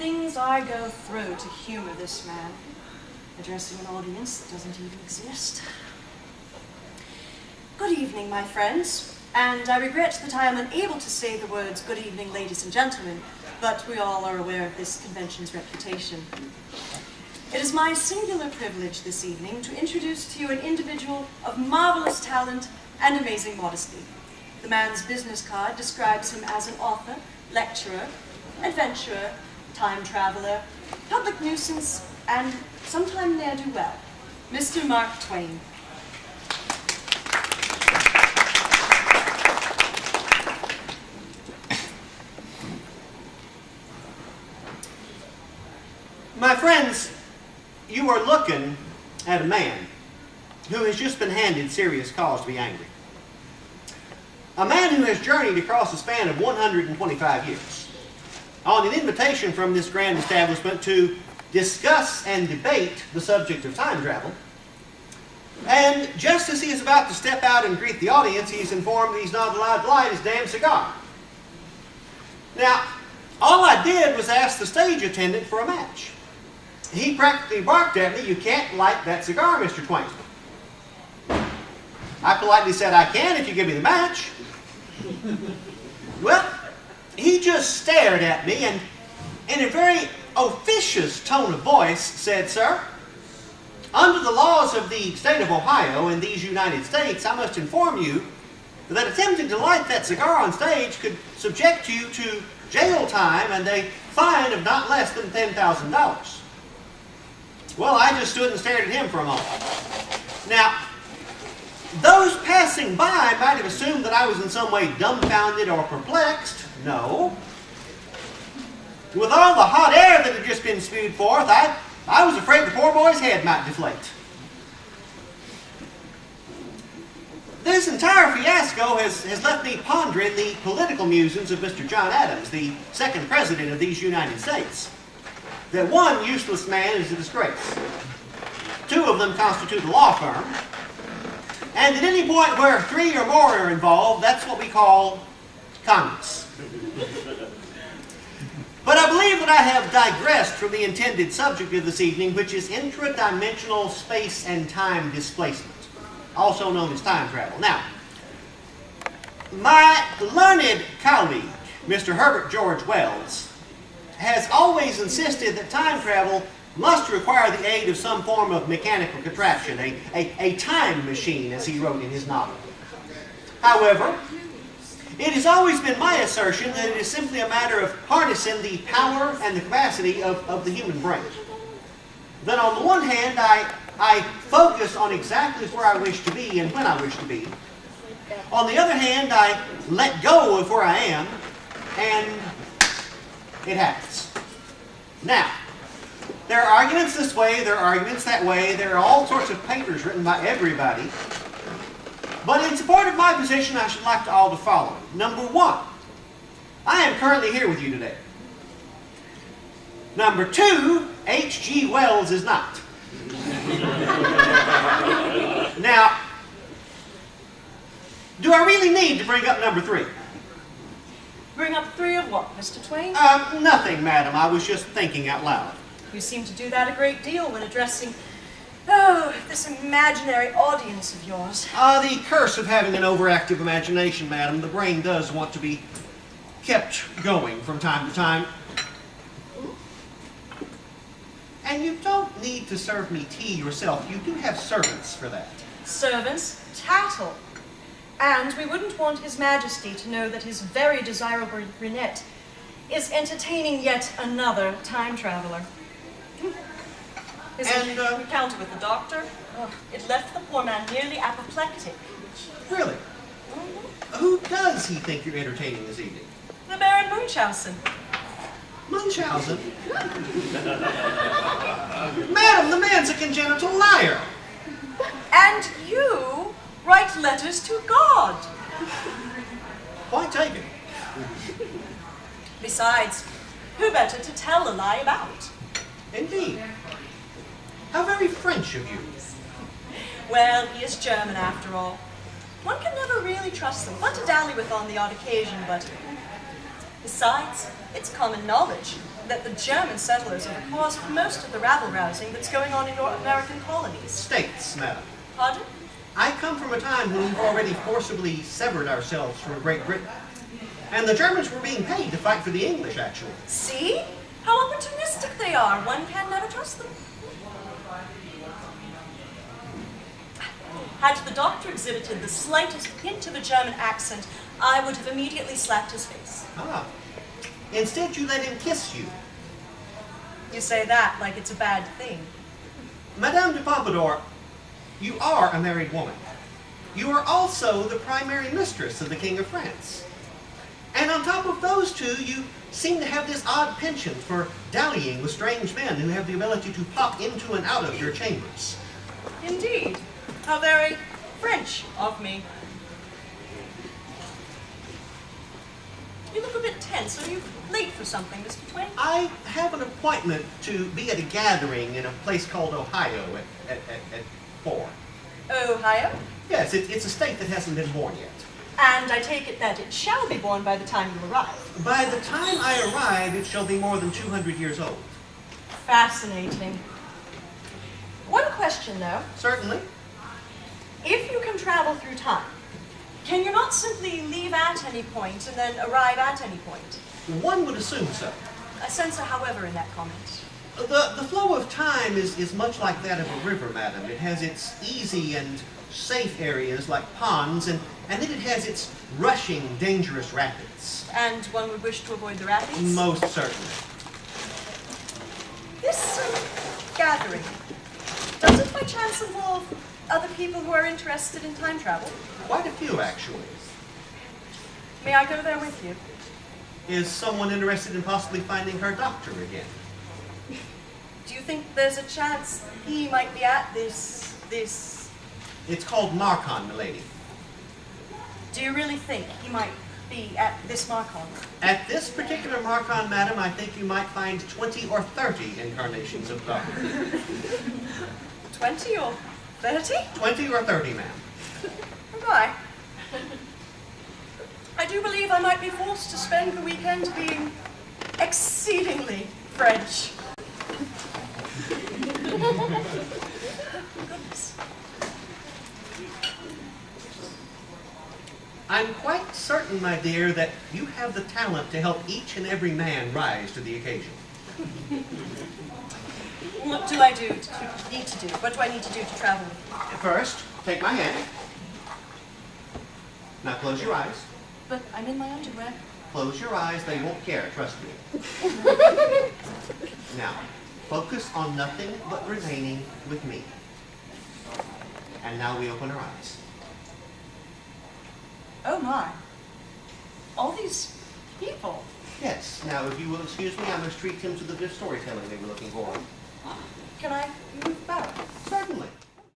things I go through to humor this man, addressing an audience that doesn't even exist. Good evening, my friends, and I regret that I am unable to say the words, good evening, ladies and gentlemen, but we all are aware of this convention's reputation. It is my singular privilege this evening to introduce to you an individual of marvelous talent and amazing modesty. The man's business card describes him as an author, lecturer, adventurer, time traveler, public nuisance, and sometime ne'er-do-well, Mr. Marc Twain. My friends, you are looking at a man who has just been handed serious cause to be angry. A man who has journeyed across a span of 125 years on an invitation from this grand establishment to discuss and debate the subject of time travel. And just as he is about to step out and greet the audience, he is informed that he's not allowed to light his damn cigar. Now, all I did was ask the stage attendant for a match. He practically barked at me, "You can't light that cigar, Mr. Twain." I politely said, "I can if you give me the match." Well, he just stared at me and in a very officious tone of voice said, "Sir, under the laws of the state of Ohio in these United States, I must inform you that attempting to light that cigar on stage could subject you to jail time and a fine of not less than $10,000. Well, I just stood and stared at him for a moment. Now, those passing by might have assumed that I was in some way dumbfounded or perplexed. No. With all the hot air that had just been spewed forth, I was afraid the poor boy's head might deflate. This entire fiasco has left me pondering the political musings of Mr. John Adams, the second president of these United States. That one useless man is a disgrace. Two of them constitute a law firm. And at any point where three or more are involved, that's what we call Congress. But I believe that I have digressed from the intended subject of this evening, which is intradimensional space and time displacement, also known as time travel. Now, my learned colleague, Mr. Herbert George Wells, has always insisted that time travel must require the aid of some form of mechanical contraption, a time machine, as he wrote in his novel. However, it has always been my assertion that it is simply a matter of harnessing the power and the capacity of the human brain. Then on the one hand, I focus on exactly where I wish to be and when I wish to be. On the other hand, I let go of where I am, and it happens. Now, there are arguments this way, there are arguments that way, there are all sorts of papers written by everybody. But in support of my position, I should like to all the following. Number one, I am currently here with you today. Number two, H.G. Wells is not. Now, do I really need to bring up number three? Bring up three of what, Mr. Twain? Nothing, madam. I was just thinking out loud. You seem to do that a great deal when addressing, this imaginary audience of yours. The curse of having an overactive imagination, madam. The brain does want to be kept going from time to time. And you don't need to serve me tea yourself. You do have servants for that. Servants tattle. And we wouldn't want His Majesty to know that his very desirable brunette is entertaining yet another time traveler. Isn't it recounted with the doctor? It left the poor man nearly apoplectic. Really? Who does he think you're entertaining this evening? The Baron Munchausen. Munchausen? Madam, the man's a congenital liar. And you write letters to God. Point taken. Besides, who better to tell a lie about? Indeed. How very French of you. Well, he is German after all. One can never really trust them. Fun to dally with on the odd occasion, but besides, it's common knowledge that the German settlers are the cause of most of the rabble-rousing that's going on in your American colonies. States, madam. Pardon? I come from a time when we've already forcibly severed ourselves from Great Britain. And the Germans were being paid to fight for the English, actually. See? How opportunistic they are. One can never trust them. Had the doctor exhibited the slightest hint of a German accent, I would have immediately slapped his face. Ah. Instead, you let him kiss you. You say that like it's a bad thing. Madame de Pompadour, you are a married woman. You are also the primary mistress of the King of France. And on top of those two, you seem to have this odd penchant for dallying with strange men who have the ability to pop into and out of your chambers. Indeed. How very French of me. You look a bit tense. Are you late for something, Mr. Twain? I have an appointment to be at a gathering in a place called Ohio at 4. Ohio? Yes, it's a state that hasn't been born yet. And I take it that it shall be born by the time you arrive. By the time I arrive, it shall be more than 200 years old. Fascinating. One question, though. Certainly. If you can travel through time, can you not simply leave at any point and then arrive at any point? One would assume so. I sense a however in that comment. The flow of time is much like that of a river, madam. It has its easy and safe areas like ponds, and then it has its rushing, dangerous rapids. And one would wish to avoid the rapids? Most certainly. This gathering, does it by chance involve other people who are interested in time travel? Quite a few, actually. May I go there with you? Is someone interested in possibly finding her doctor again? Do you think there's a chance he might be at this... It's called Marcon, milady. Do you really think he might be at this Marcon? At this particular Marcon, madam, I think you might find 20 or 30 incarnations of the doctor. 20 or 30? 20 or 30, ma'am. Goodbye. I do believe I might be forced to spend the weekend being exceedingly French. Goodness. I'm quite certain, my dear, that you have the talent to help each and every man rise to the occasion. What do I need to do? What do I need to do to travel with you? First, take my hand. Now close your eyes. But I'm in my underwear. Close your eyes, they won't care, trust me. Now, focus on nothing but remaining with me. And now we open our eyes. Oh my. All these people. Yes, now if you will excuse me, I must treat him to the bit of storytelling they were looking for. Can I move about? Certainly.